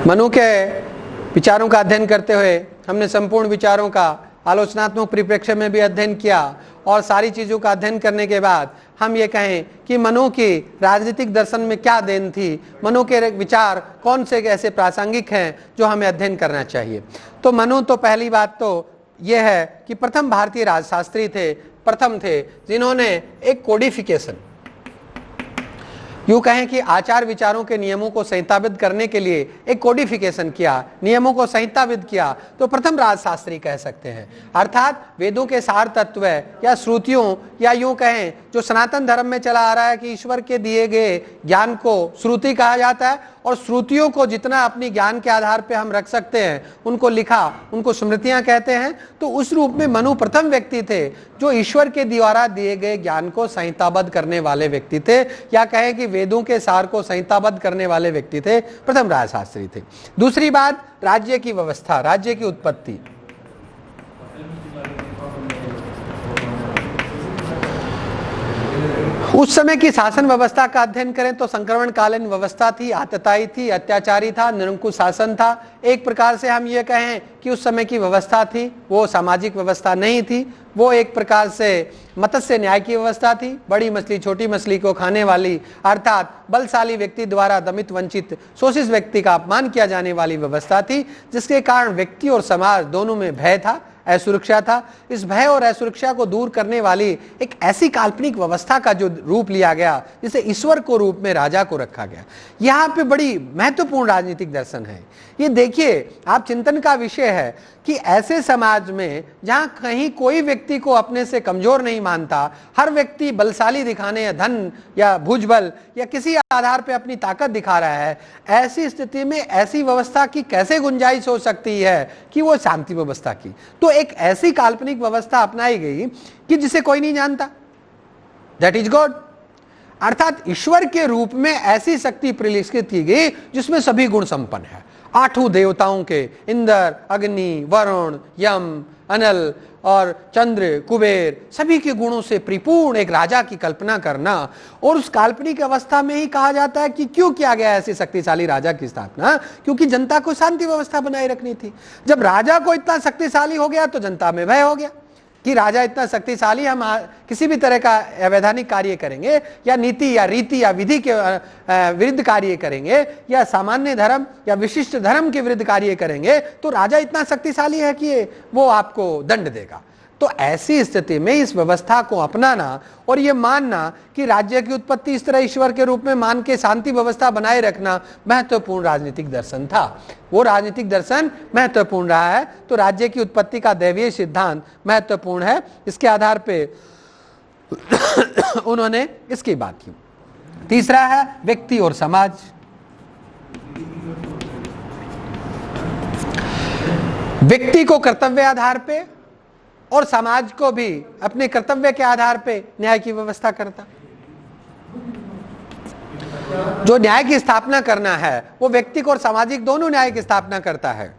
मनु के विचारों का अध्ययन करते हुए हमने संपूर्ण विचारों का आलोचनात्मक परिप्रेक्ष्य में भी अध्ययन किया और सारी चीजों का अध्ययन करने के बाद हम ये कहें कि मनु की राजनीतिक दर्शन में क्या देन थी, मनु के विचार कौन से ऐसे प्रासंगिक हैं जो हमें अध्ययन करना चाहिए। तो मनु तो पहली बात तो यह है कि प्रथम भारतीय राजशास्त्री थे, प्रथम थे जिन्होंने एक कोडिफिकेशन, यूं कहें कि आचार विचारों के नियमों को संहिताबद्ध करने के लिए एक कोडिफिकेशन किया, नियमों को संहिताबद्ध किया, तो प्रथम राजशास्त्री कह सकते हैं। अर्थात वेदों के सार तत्व या श्रुतियों या यूं कहें जो सनातन धर्म में चला आ रहा है कि ईश्वर के दिए गए ज्ञान को श्रुति कहा जाता है और श्रुतियों को जितना अपनी ज्ञान के आधार पे हम रख सकते हैं उनको लिखा, उनको स्मृतियां कहते हैं। तो उस रूप में मनु प्रथम व्यक्ति थे जो ईश्वर के द्वारा दिए गए ज्ञान को संहिताबद्ध करने वाले व्यक्ति थे, या कहें कि वेदों के सार को संहिताबद्ध करने वाले व्यक्ति थे, प्रथम राजशास्त्री थे। दूसरी बात, राज्य की व्यवस्था, राज्य की उत्पत्ति। उस समय की शासन व्यवस्था का अध्ययन करें तो संक्रमण कालीन व्यवस्था थी, आतताई थी, अत्याचारी था, निरंकुश शासन था। एक प्रकार से हम ये कहें कि उस समय की व्यवस्था थी वो सामाजिक व्यवस्था नहीं थी, वो एक प्रकार से मत्स्य न्याय की व्यवस्था थी, बड़ी मछली छोटी मछली को खाने वाली, अर्थात बलशाली व्यक्ति द्वारा दमित वंचित शोषित व्यक्ति का अपमान किया जाने वाली व्यवस्था थी, जिसके कारण व्यक्ति और समाज दोनों में भय था, असुरक्षा था। इस भय और असुरक्षा को दूर करने वाली एक ऐसी काल्पनिक व्यवस्था का जो रूप लिया गया, जिसे ईश्वर को रूप में राजा को रखा गया, यहाँ पे बड़ी महत्वपूर्ण राजनीतिक दर्शन है। ये देखिए, आप चिंतन का विषय है कि ऐसे समाज में जहां कहीं कोई व्यक्ति को अपने से कमजोर नहीं मानता, हर व्यक्ति बलशाली दिखाने या धन या भुजबल या किसी आधार पे अपनी ताकत दिखा रहा है, ऐसी स्थिति में ऐसी व्यवस्था की कैसे गुंजाइश हो सकती है कि वो शांति व्यवस्था की। तो एक ऐसी काल्पनिक व्यवस्था अपनाई गई कि जिसे कोई नहीं जानता, दैट इज गॉड। अर्थात ईश्वर के रूप में ऐसी शक्ति परिलक्षित की गई जिसमें सभी गुण संपन्न है। आठों देवताओं के, इंद्र, अग्नि, वरुण, यम, अनल और चंद्र, कुबेर, सभी के गुणों से परिपूर्ण एक राजा की कल्पना करना, और उस काल्पनिक अवस्था में ही कहा जाता है कि क्यों किया गया ऐसे शक्तिशाली राजा की स्थापना, क्योंकि जनता को शांति व्यवस्था बनाए रखनी थी। जब राजा को इतना शक्तिशाली हो गया तो जनता में भय हो गया कि राजा इतना शक्तिशाली, हम किसी भी तरह का अवैधानिक कार्य करेंगे या नीति या रीति या विधि के विरुद्ध कार्य करेंगे या सामान्य धर्म या विशिष्ट धर्म के विरुद्ध कार्य करेंगे तो राजा इतना शक्तिशाली है कि वो आपको दंड देगा। तो ऐसी स्थिति में इस व्यवस्था को अपनाना और ये मानना कि राज्य की उत्पत्ति इस तरह ईश्वर के रूप में मान के शांति व्यवस्था बनाए रखना महत्वपूर्ण राजनीतिक दर्शन था। वो राजनीतिक दर्शन महत्वपूर्ण रहा है। तो राज्य की उत्पत्ति का दैवीय सिद्धांत महत्वपूर्ण है, इसके आधार पे उन्होंने इसकी बात की। तीसरा है व्यक्ति और समाज। व्यक्ति को कर्तव्य आधार पे और समाज को भी अपने कर्तव्य के आधार पे न्याय की व्यवस्था करता। जो न्याय की स्थापना करना है वो व्यक्ति को और सामाजिक दोनों न्याय की स्थापना करता है,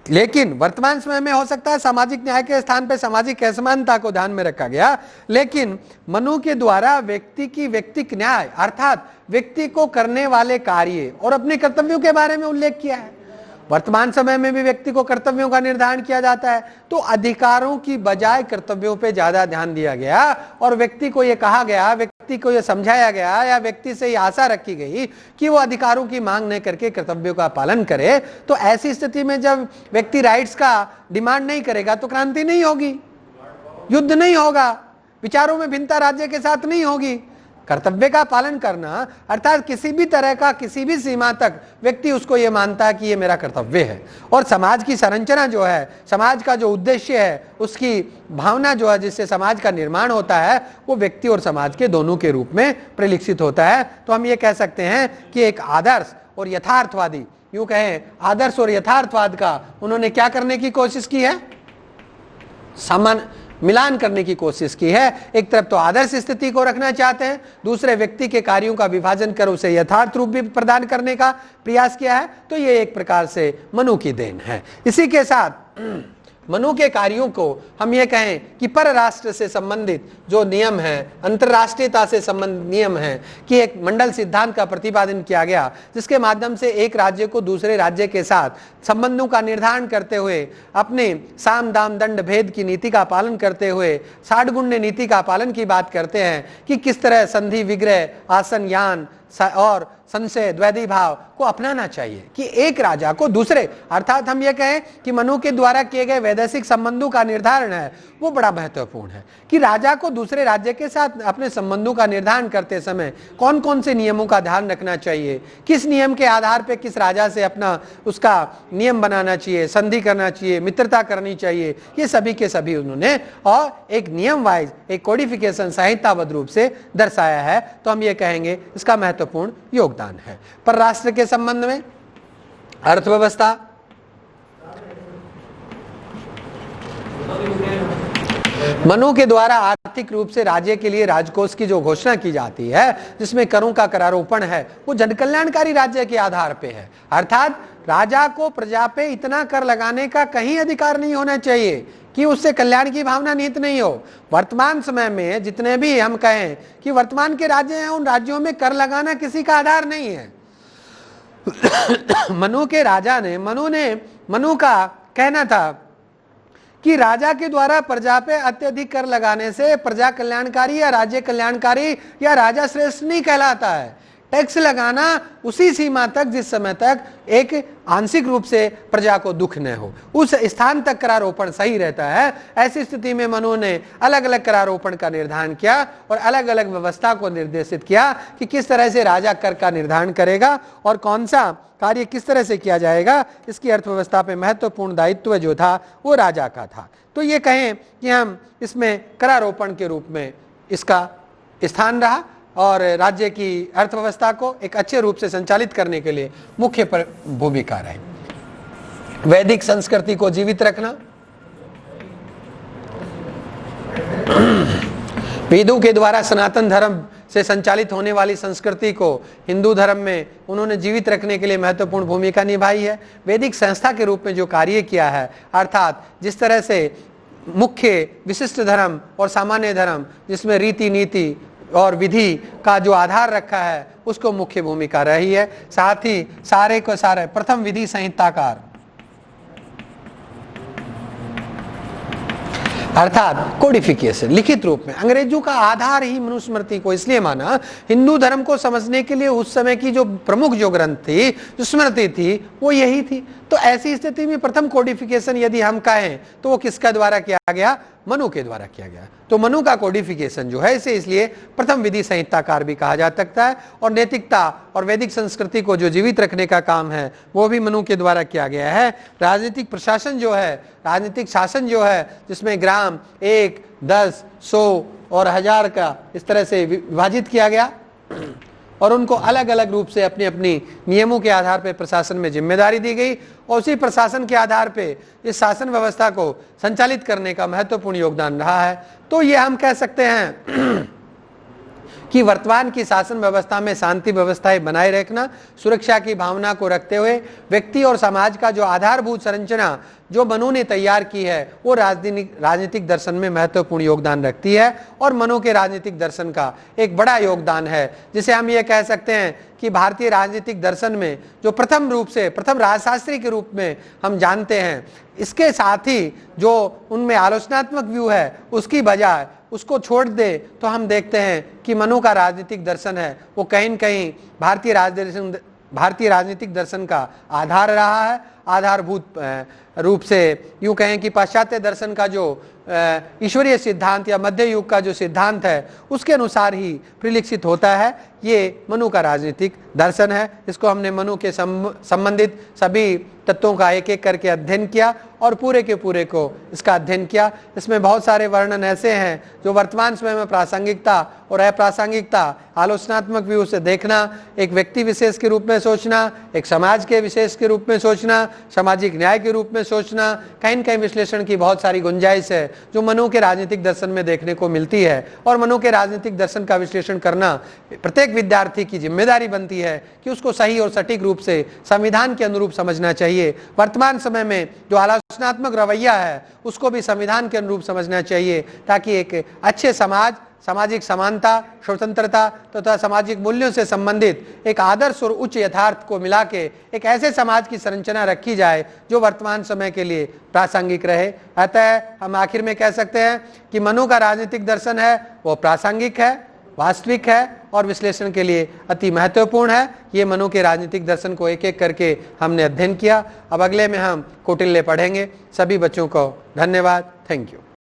लेकिन वर्तमान समय में हो सकता है सामाजिक न्याय के स्थान पे सामाजिक असमानता को ध्यान में रखा गया, लेकिन मनु के द्वारा व्यक्ति की व्यक्तिक न्याय अर्थात व्यक्ति को करने वाले कार्य और अपने कर्तव्यों के बारे में उल्लेख किया है। वर्तमान समय में भी व्यक्ति को कर्तव्यों का निर्धारण किया जाता है, तो अधिकारों की बजाय कर्तव्यों पे ज्यादा ध्यान दिया गया और व्यक्ति को यह कहा गया, व्यक्ति को यह समझाया गया या व्यक्ति से यह आशा रखी गई कि वो अधिकारों की मांग नहीं करके कर्तव्यों का पालन करे। तो ऐसी स्थिति में जब व्यक्ति राइट्स का डिमांड नहीं करेगा तो क्रांति नहीं होगी, युद्ध नहीं होगा, विचारों में भिन्नता राज्य के साथ नहीं होगी। कर्तव्य का पालन करना अर्थात किसी भी तरह का किसी भी सीमा तक व्यक्ति उसको ये मानता है कि ये मेरा कर्तव्य है। और समाज की संरचना जो है, समाज का जो उद्देश्य है, उसकी भावना जो है जिससे समाज का निर्माण होता है, वो व्यक्ति और समाज के दोनों के रूप में परिलक्षित होता है। तो हम ये कह सकते हैं कि एक आदर्श और यथार्थवादी, यूं कहें आदर्श और यथार्थवाद का उन्होंने क्या करने की कोशिश की है, समान मिलान करने की कोशिश की है। एक तरफ तो आदर्श स्थिति को रखना चाहते हैं, दूसरे व्यक्ति के कार्यों का विभाजन कर उसे यथार्थ रूप भी प्रदान करने का प्रयास किया है। तो ये एक प्रकार से मनु की देन है। इसी के साथ मनु के कार्यों को हम ये कहें कि परराष्ट्र से संबंधित जो नियम है, अंतरराष्ट्रीयता से संबंधित नियम है, कि एक मंडल सिद्धांत का प्रतिपादन किया गया जिसके माध्यम से एक राज्य को दूसरे राज्य के साथ संबंधों का निर्धारण करते हुए, अपने साम दाम दंड भेद की नीति का पालन करते हुए, षाडगुण्य नीति का पालन की बात करते हैं कि किस तरह संधि, विग्रह, आसन, यान और संशय, द्वैधी भाव को अपनाना चाहिए कि एक राजा को दूसरे, अर्थात हम ये कहें कि मनु के द्वारा किए गए वैदेशिक संबंधों का निर्धारण है वो बड़ा महत्वपूर्ण है कि राजा को दूसरे राज्य के साथ अपने संबंधों का निर्धारण करते समय कौन कौन से नियमों का ध्यान रखना चाहिए, किस नियम के आधार पर किस राजा से अपना उसका नियम बनाना चाहिए, संधि करना चाहिए, मित्रता करनी चाहिए, ये सभी के सभी उन्होंने और एक नियम वाइज एक कोडिफिकेशन संहिताबद्ध रूप से दर्शाया है। तो हम ये कहेंगे इसका महत्वपूर्ण योगदान है। परराष्ट्र के संबंध में अर्थव्यवस्था, मनु के द्वारा आर्थिक रूप से राज्य के लिए राजकोष की जो घोषणा की जाती है, जिसमें करों का करारोपण है, वो जनकल्याणकारी राज्य के आधार पे है। अर्थात राजा को प्रजा पे इतना कर लगाने का कहीं अधिकार नहीं होना चाहिए कि उससे कल्याण की भावना निहित नहीं हो। वर्तमान समय में जितने भी हम कहें कि वर्तमान के राज्य हैं, उन राज्यों में कर लगाना किसी का आधार नहीं है। मनु के राजा ने, मनु का कहना था कि राजा के द्वारा प्रजा पे अत्यधिक कर लगाने से प्रजा कल्याणकारी या राज्य कल्याणकारी या राजा श्रेष्ठ नहीं कहलाता है। टैक्स लगाना उसी सीमा तक जिस समय तक एक आंशिक रूप से प्रजा को दुख न हो, उस स्थान तक करारोपण सही रहता है। ऐसी स्थिति में मनु ने अलग अलग करारोपण का निर्धारण किया और अलग अलग व्यवस्था को निर्देशित किया कि किस तरह से राजा कर का निर्धारण करेगा और कौन सा कार्य किस तरह से किया जाएगा। इसकी अर्थव्यवस्था पे महत्वपूर्ण दायित्व जो था वो राजा का था। तो ये कहें कि हम इसमें करारोपण के रूप में इसका स्थान रहा और राज्य की अर्थव्यवस्था को एक अच्छे रूप से संचालित करने के लिए मुख्य भूमिका रही। वैदिक संस्कृति को जीवित रखना, वेदों के द्वारा सनातन धर्म से संचालित होने वाली संस्कृति को हिंदू धर्म में उन्होंने जीवित रखने के लिए महत्वपूर्ण भूमिका निभाई है। वैदिक संस्था के रूप में जो कार्य किया है, अर्थात जिस तरह से मुख्य विशिष्ट धर्म और सामान्य धर्म जिसमें रीति नीति और विधि का जो आधार रखा है, उसको मुख्य भूमिका रही है। साथ ही सारे को सारे प्रथम विधि संहिताकार, अर्थात कोडिफिकेशन, लिखित रूप में अंग्रेजों का आधार ही मनुस्मृति को इसलिए माना, हिंदू धर्म को समझने के लिए उस समय की जो प्रमुख जो ग्रंथ थी, जो स्मृति थी, वो यही थी। तो ऐसी स्थिति में प्रथम कोडिफिकेशन यदि हम कहें तो वो किसका द्वारा किया गया? मनु के द्वारा किया गया। तो मनु का कोडिफिकेशन जो है, इसे इसलिए प्रथम विधि संहिताकार भी कहा जा सकता है। और नैतिकता और वैदिक संस्कृति को जो जीवित रखने का काम है वो भी मनु के द्वारा किया गया है। राजनीतिक प्रशासन जो है, राजनीतिक शासन जो है, जिसमें ग्राम 1, 10, 100 और 1000 का इस तरह से विभाजित किया गया और उनको अलग अलग रूप से अपनी अपनी नियमों के आधार पर प्रशासन में जिम्मेदारी दी गई और उसी प्रशासन के आधार पे इस शासन व्यवस्था को संचालित करने का महत्वपूर्ण योगदान रहा है। तो ये हम कह सकते हैं कि वर्तमान की शासन व्यवस्था में शांति व्यवस्थाएं बनाए रखना, सुरक्षा की भावना को रखते हुए व्यक्ति और समाज का जो आधारभूत संरचना जो मनु ने तैयार की है, वो राजनीतिक दर्शन में महत्वपूर्ण योगदान रखती है। और मनु के राजनीतिक दर्शन का एक बड़ा योगदान है, जिसे हम ये कह सकते हैं कि भारतीय राजनीतिक दर्शन में जो प्रथम रूप से प्रथम राजशास्त्री के रूप में हम जानते हैं, इसके साथ ही जो उनमें आलोचनात्मक व्यू है, उसकी बजाय उसको छोड़ दे तो हम देखते हैं कि मनु का राजनीतिक दर्शन है वो कहीं न कहीं भारतीय राजनीतिक दर्शन का आधार रहा है। आधारभूत रूप से यूं कहें कि पाश्चात्य दर्शन का जो ईश्वरीय सिद्धांत या मध्य युग का जो सिद्धांत है, उसके अनुसार ही परिलक्षित होता है। ये मनु का राजनीतिक दर्शन है। इसको हमने मनु के संबंधित सभी तत्वों का एक एक करके अध्ययन किया और पूरे के पूरे को इसका अध्ययन किया। इसमें बहुत सारे वर्णन ऐसे हैं जो वर्तमान समय में प्रासंगिकता और अप्रासंगिकता, आलोचनात्मक व्यू से देखना, एक व्यक्ति विशेष के रूप में सोचना, एक समाज के विशेष के रूप में सोचना, सामाजिक न्याय के रूप में सोचना, कहीं न कहीं विश्लेषण की बहुत सारी गुंजाइश है जो मनु के राजनीतिक दर्शन में देखने को मिलती है। और मनु के राजनीतिक दर्शन का विश्लेषण करना प्रत्येक विद्यार्थी की जिम्मेदारी बनती है कि उसको सही और सटीक रूप से संविधान के अनुरूप समझना चाहिए। वर्तमान समय में जो आलोचनात्मक रवैया है उसको भी संविधान के अनुरूप समझना चाहिए, ताकि एक अच्छे समाज, सामाजिक समानता, स्वतंत्रता तथा सामाजिक मूल्यों से संबंधित एक आदर्श और उच्च यथार्थ को मिला के एक ऐसे समाज की संरचना रखी जाए जो वर्तमान समय के लिए प्रासंगिक रहे। अतः हम आखिर में कह सकते हैं कि मनु का राजनीतिक दर्शन है वो प्रासंगिक है, वास्तविक है और विश्लेषण के लिए अति महत्वपूर्ण है। ये मनु के राजनीतिक दर्शन को एक एक करके हमने अध्ययन किया। अब अगले में हम कौटिल्य पढ़ेंगे। सभी बच्चों को धन्यवाद। Thank you.